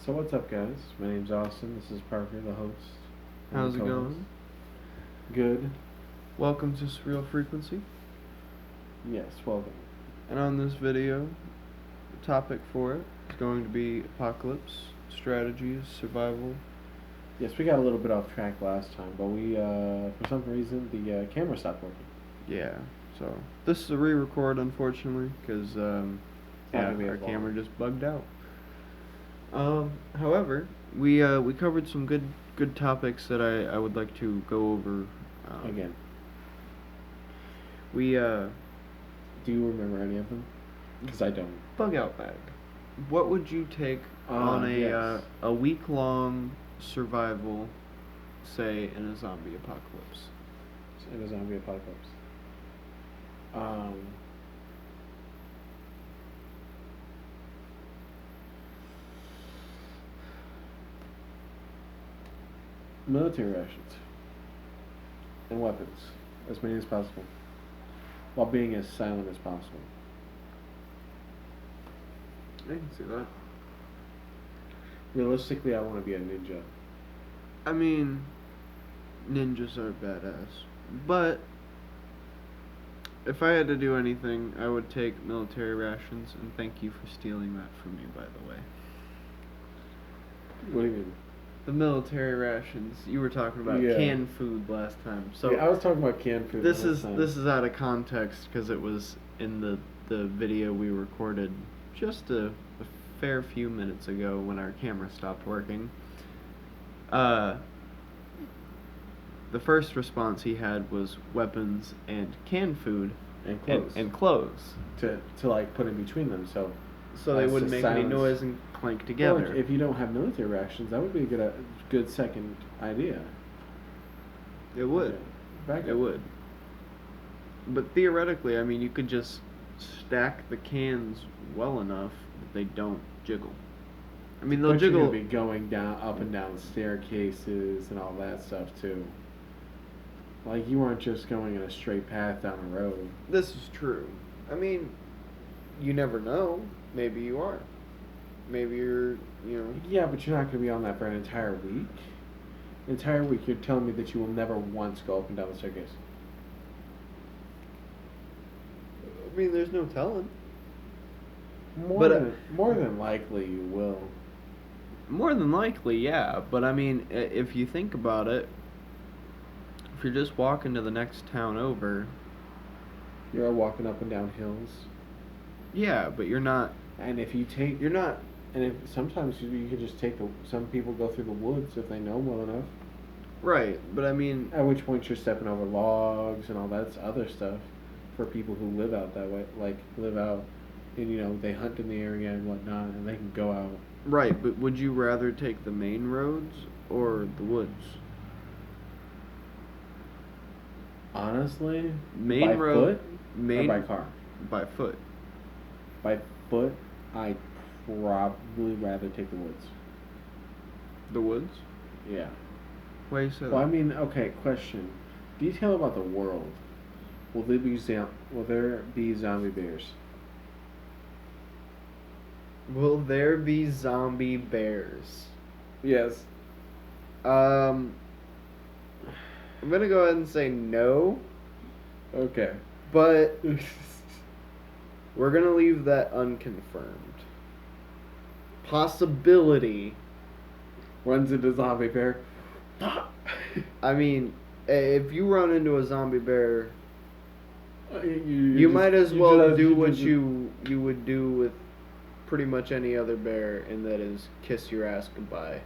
So what's up, guys? My name's Austin. This is Parker, the host. and How's the it co-host. going? Good. Welcome to Surreal Frequency. Yes, welcome. And on this video, the topic for it is going to be apocalypse, strategies, survival. Yes, we got a little bit off track last time, but we, for some reason, the camera stopped working. Yeah, so this is a re-record, unfortunately, because gonna our be as camera long. just bugged out. However, we covered some good topics that I would like to go over Again, We do you remember any of them? Because I don't. bug out bag. What would you take on Yes. a week-long survival, say, in a zombie apocalypse? In a zombie apocalypse. Military rations and weapons, as many as possible, while being as silent as possible. I can see that. Realistically, I want to be a ninja. I mean, ninjas are badass, but if I had to do anything, I would take military rations, and thank you for stealing that from me, by the way. What do you mean? The military rations. You were talking about Yeah. canned food last time. So Yeah, I was talking about canned food. this the whole is time. this is out of context because it was in the video we recorded just a fair few minutes ago when our camera stopped working. The first response he had was weapons and canned food and clothes and clothes, to like put in between them. So they as wouldn't to make any silence- noise and clank Or together. if you don't have military rations, that would be a good second idea. It would. Yeah. Backup. It would. But theoretically, I mean, you could just stack the cans well enough that they don't jiggle. I mean, they'll But jiggle. You're gonna be going down, up and down staircases and all that stuff too. Like you weren't just going in a straight path down a road. This is true. I mean, you never know. Maybe you are. Maybe you're, Yeah, but you're not gonna be on that for an entire week. An entire week, you're telling me that you will never once go up and down the staircase. I mean, there's no telling. More than likely you will. More than likely, yeah. But I mean, if you think about it, if you're just walking to the next town over, You're walking up and down hills. yeah, but you're not. And if you take, You're not. and if sometimes you could just take some people go through the woods if they know well enough. Right, but I mean, At which point you're stepping over logs and all that other stuff for people who live out that way, like live out, and they hunt in the area and whatnot, and they can go out. right, but would you rather take the main roads or the woods? Honestly, Main by road, foot or by car. by foot. By foot, I'd probably rather take the woods. The woods? Yeah. Why you say Well, I that? mean, okay. Question: detail about the world. Will there be zombie bears? Will there be zombie bears? Yes. I'm gonna go ahead and say no, Okay. but we're gonna leave that unconfirmed. Possibility. Runs into zombie bear. I mean, if you run into a zombie bear, You you might as well do what you would do with pretty much any other bear, and that is kiss your ass goodbye.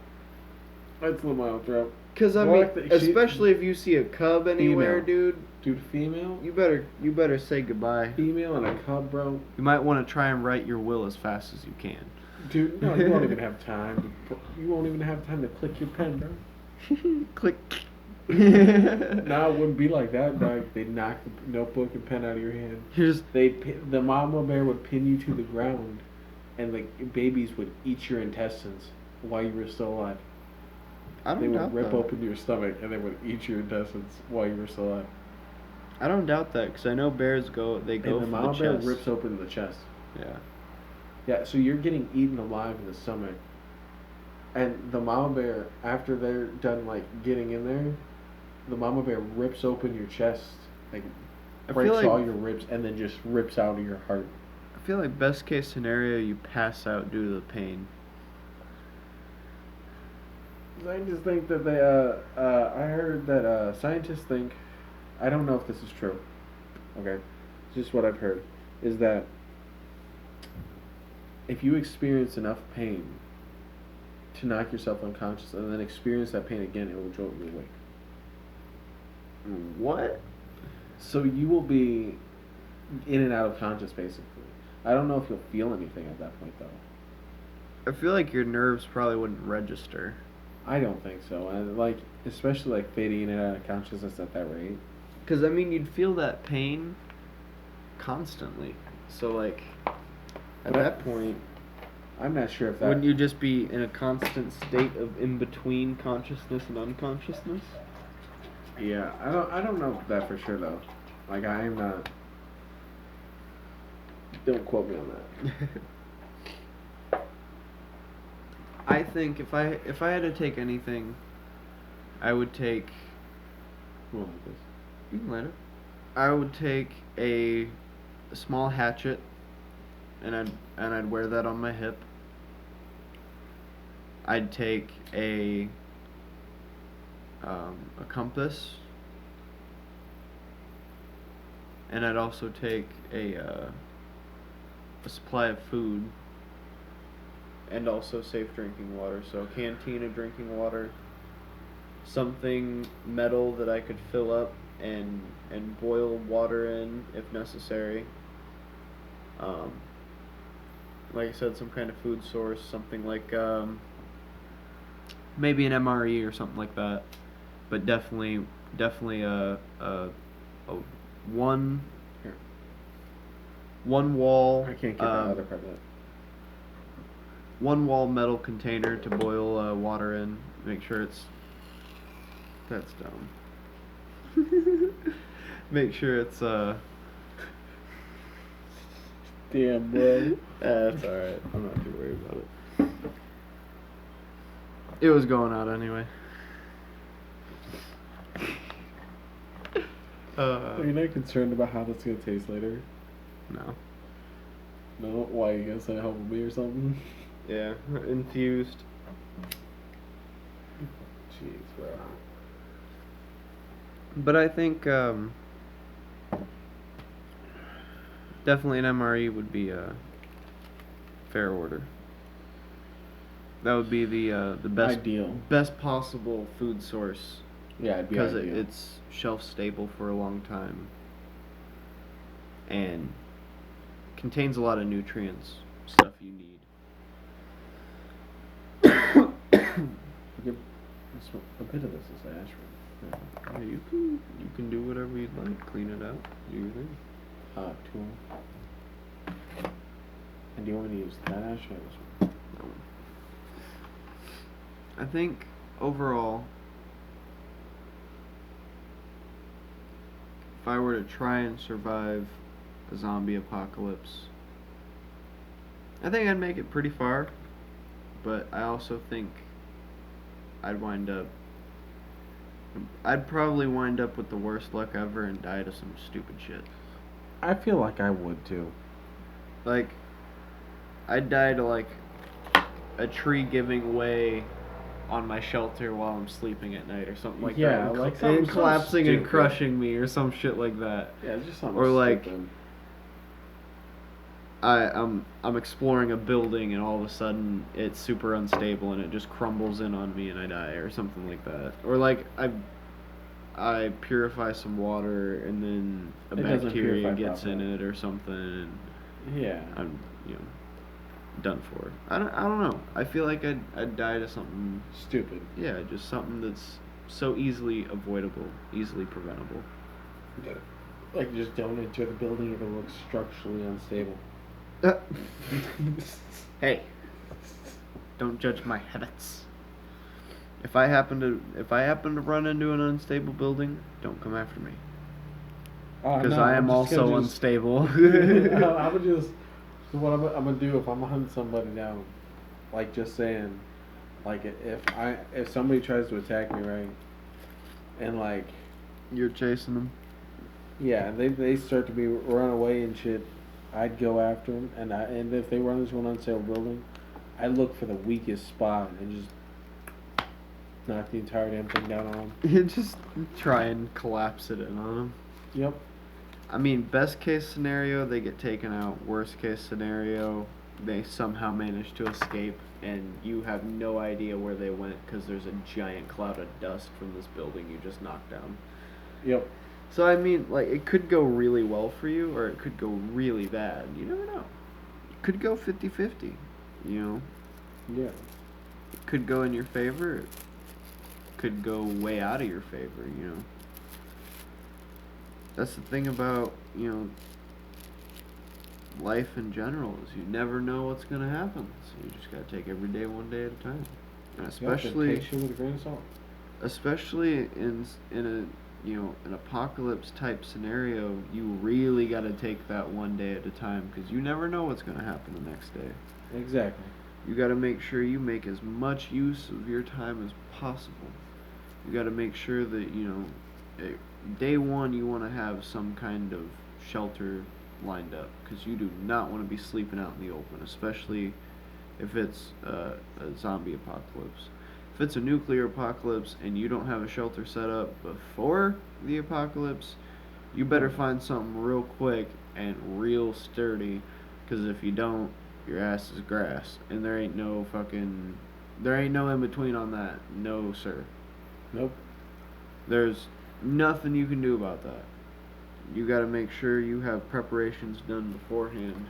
That's the mild throw. Because I Well, mean, like the- she- especially if you see a cub anywhere, Female. dude, Dude, female. you better say goodbye. Female and a cub, bro. You might want to try and write your will as fast as you can. Dude, no, you won't even have time. You won't even have time to click your pen, bro. Click. No, it wouldn't be like that, dog. They'd knock the notebook and pen out of your hand. You're just The mama bear would pin you to the ground, and the babies would eat your intestines while you were still alive. I They don't would doubt rip that. open your stomach, and they would eat your intestines while you were still alive. I don't doubt that because I know bears go And the for the mama bear chest. rips open the chest. Yeah. Yeah, so you're getting eaten alive in the stomach. And the mama bear, after they're done like getting in there, the mama bear rips open your chest, like I breaks feel like all your ribs, and then just rips out of your heart. I feel like best case scenario, you pass out due to the pain. Scientists think that they, I heard that scientists think, I don't know if this is true, okay, it's just what I've heard, is that if you experience enough pain to knock yourself unconscious and then experience that pain again, it will jolt you awake. What? So you will be in and out of conscious, basically. I don't know if you'll feel anything at that point, though. I feel like your nerves probably wouldn't register. I don't think so, and like, especially like fading in and out of consciousness at that rate. Because, I mean, you'd feel that pain constantly. So, like, at that point, I'm not sure if that. wouldn't you just be in a constant state of in-between consciousness and unconsciousness? Yeah, I don't know that for sure though. Like I am not. Don't quote me on that. I think if I had to take anything, I would take. Well, like this. You can let it. I would take a small hatchet, and I'd wear that on my hip. I'd take a compass, and I'd also take a supply of food, and also safe drinking water. So a canteen of drinking water, something metal that I could fill up and boil water in if necessary. Like I said, some kind of food source, something like maybe an MRE or something like that. But definitely a one Here. one wall. I can't get the other part of that. One wall metal container to boil water in. Make sure it's. That's dumb. Make sure it's Damn, bro. That's alright. I'm not too worried about it. It was going out anyway. Are you not concerned about how that's gonna taste later? No. No? Why, you gonna send it home with me or something? Yeah, infused. Jeez, bro. But I think definitely an MRE would be a fair order. That would be the best Ideal. best possible food source. Yeah, it'd be Because ideal. it's shelf stable for a long time and contains a lot of nutrients, stuff you need. A bit of this is ash. Yeah, you can do whatever you'd like. Clean it out. Do your thing. Tool. And do you want me to use that ash or this one? That one. I think overall, if I were to try and survive a zombie apocalypse, I think I'd make it pretty far, but I also think I'd probably wind up with the worst luck ever and die to some stupid shit. I feel like I would too. Like, I'd die to like a tree giving way on my shelter while I'm sleeping at night or something like Yeah, that. like And something so collapsing and stupid. crushing me or some shit like that. Yeah, just something Or like stupid. I'm exploring a building and all of a sudden it's super unstable and it just crumbles in on me and I die or something like that. Or like I purify some water and then a It doesn't bacteria purify gets in properly. it or something and Yeah. I'm done for. I don't know. I feel like I'd die to something. Stupid. Yeah, just something that's so easily avoidable, easily preventable. Like just don't enter the building if it looks structurally unstable. Hey, don't judge my habits. If I happen to run into an unstable building, don't come after me. Because I am also unstable. I would just. What I'm gonna do if I'm hunting somebody down, like just saying, Like if somebody tries to attack me, right, and like You're chasing them. yeah, they start to be run away and shit, I'd go after them, and if they run into an unsailed building, I'd look for the weakest spot and just knock the entire damn thing down on them. You just try and collapse it in on them. Yep. I mean, best case scenario, they get taken out. Worst case scenario, they somehow manage to escape, and you have no idea where they went because there's a giant cloud of dust from this building you just knocked down. Yep. So, I mean, like, it could go really well for you, or it could go really bad. You never know. It could go 50-50, you know? Yeah. It could go in your favor. It could go way out of your favor, you know? That's the thing about, you know, life in general, is you never know what's going to happen. So you just got to take every day one day at a time. And especially, take shit with a grain of salt. especially in a, you know, an apocalypse type scenario, you really got to take that one day at a time, because you never know what's going to happen the next day. Exactly. You got to make sure you make as much use of your time as possible. You got to make sure that, you know, day one you want to have some kind of shelter lined up, because you do not want to be sleeping out in the open, especially if it's a zombie apocalypse. If it's a nuclear apocalypse and you don't have a shelter set up before the apocalypse, you better find something real quick and real sturdy, because if you don't, your ass is grass, and there ain't no in between on that. No, sir. Nope. There's nothing you can do about that. You got to make sure you have preparations done beforehand.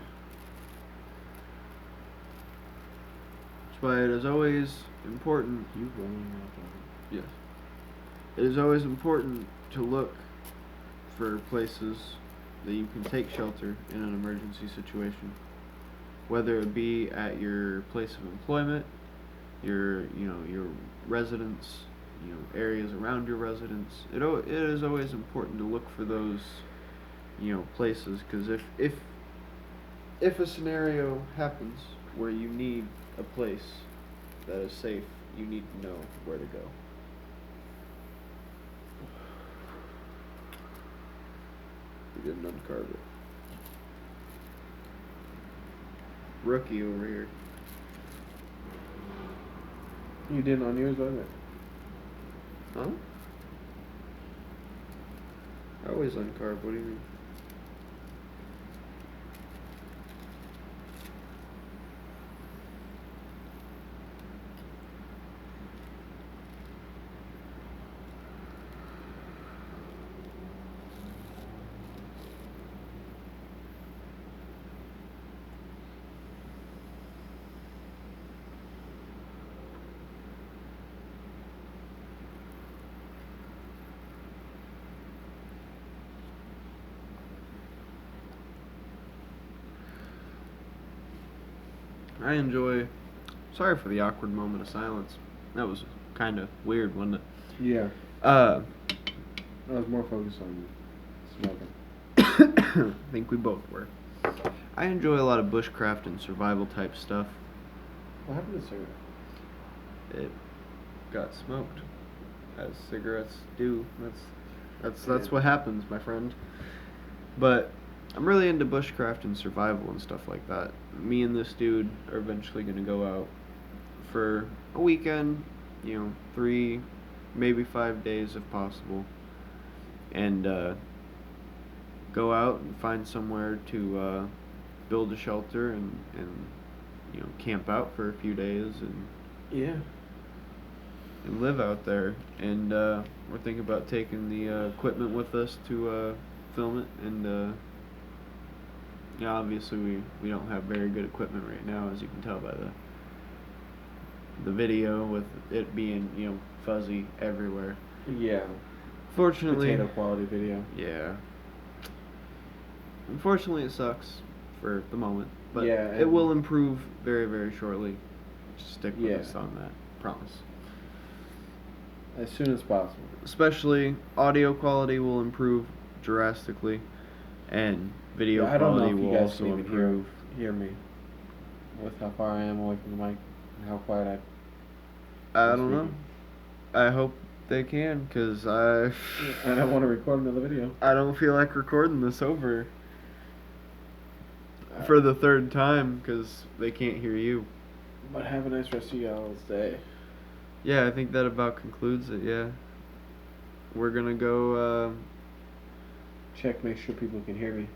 That's why it is always important. You rolling out. Yes. It is always important to look for places that you can take shelter in an emergency situation. Whether it be at your place of employment, your residence, areas around your residence. It is always important to look for those, places, because if a scenario happens where you need a place that is safe, you need to know where to go. We didn't uncarb it. Rookie over here. You didn't on yours, wasn't it? Huh? I always uncarb. What do you mean? I enjoy. Sorry for the awkward moment of silence. That was kind of weird, wasn't it? Yeah. I I was more focused on smoking. I think we both were. I enjoy a lot of bushcraft and survival type stuff. What happened to cigarette? It got smoked, as cigarettes do. That's what happens, my friend. But I'm really into bushcraft and survival and stuff like that. Me and this dude are eventually going to go out for a weekend, 3, maybe 5 days if possible, and go out and find somewhere to build a shelter and camp out for a few days Yeah. and live out there. And we're thinking about taking the equipment with us to film it, and obviously we don't have very good equipment right now, as you can tell by the video, with it being fuzzy everywhere. Yeah. Fortunately, Potato quality video. yeah. Unfortunately, it sucks for the moment, but Yeah, it will improve very, very shortly. Just stick with Yeah. us on that, promise. As soon as possible. Especially audio quality will improve drastically, and video I don't know quality if you will guys also can even improve. hear me with how far I am away from the mic and how quiet I this don't know. weekend. I hope they can, cause I I don't want to record another video. I don't feel like recording this over for the third time, cause they can't hear you. But have a nice rest of y'all's day. Yeah, I think that about concludes it. Yeah, we're gonna go. Check, make sure people can hear me.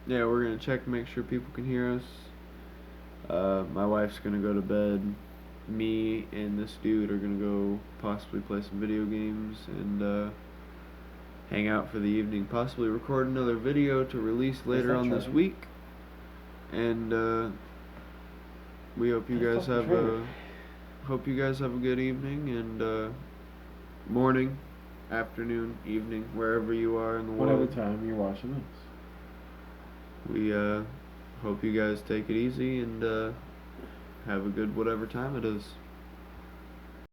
Yeah, we're gonna check, make sure people can hear us. My wife's gonna go to bed. Me and this dude are gonna go possibly play some video games and hang out for the evening. Possibly record another video to release later not on this charging. week. And we hope you guys have a good evening and morning, afternoon, evening, wherever you are in the Whatever world. time you're watching this. We hope you guys take it easy and have a good whatever time it is.